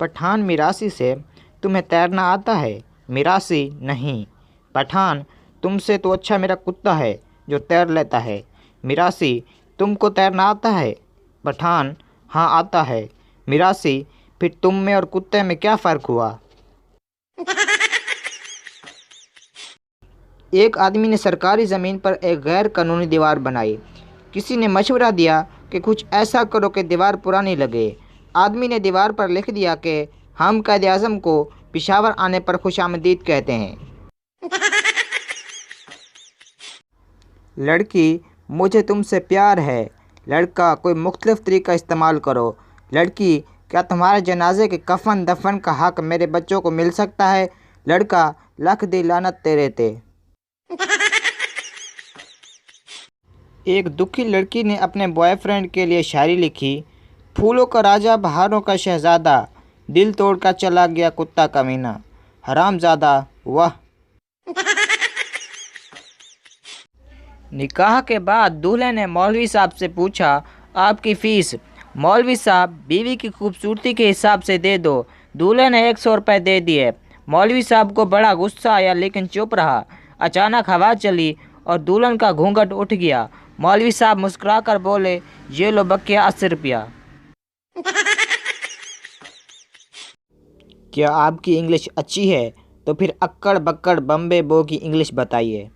पठान मिरासी से, तुम्हें तैरना आता है? मिरासी, नहीं। पठान, तुमसे तो अच्छा मेरा कुत्ता है जो तैर लेता है। मिरासी, तुमको तैरना आता है? पठान, हाँ आता है। मिरासी, फिर तुम में और कुत्ते में क्या फ़र्क हुआ? एक आदमी ने सरकारी ज़मीन पर एक गैर कानूनी दीवार बनाई। किसी ने मशवरा दिया कि कुछ ऐसा करो कि दीवार पुरानी लगे। आदमी ने दीवार पर लिख दिया कि हम कायदे आज़म को पिशावर आने पर खुशामदीद कहते हैं। लड़की, मुझे तुमसे प्यार है। लड़का, कोई मुख्तलिफ तरीका इस्तेमाल करो। लड़की, क्या तुम्हारे जनाजे के कफन दफन का हक मेरे बच्चों को मिल सकता है? लड़का, लख दी लानत तेरे ते। एक दुखी लड़की ने अपने बॉयफ्रेंड के लिए शायरी लिखी। फूलों का राजा, बहारों का शहजादा, दिल तोड़ कर चला गया कुत्ता कमीना, हरामजादा, वाह। निकाह के बाद दूल्हे ने मौलवी साहब से पूछा, आपकी फ़ीस? मौलवी साहब, बीवी की खूबसूरती के हिसाब से दे दो। दूल्हे ने 100 रुपये दे दिए। मौलवी साहब को बड़ा गुस्सा आया लेकिन चुप रहा। अचानक हवा चली और दुल्हन का घूंघट उठ गया। मौलवी साहब मुस्कुरा कर बोले, ये लो बकिया 80 रुपया। क्या आपकी इंग्लिश अच्छी है? तो फिर अक्कड़ बक्कड़ बम्बे बो की इंग्लिश बताइए।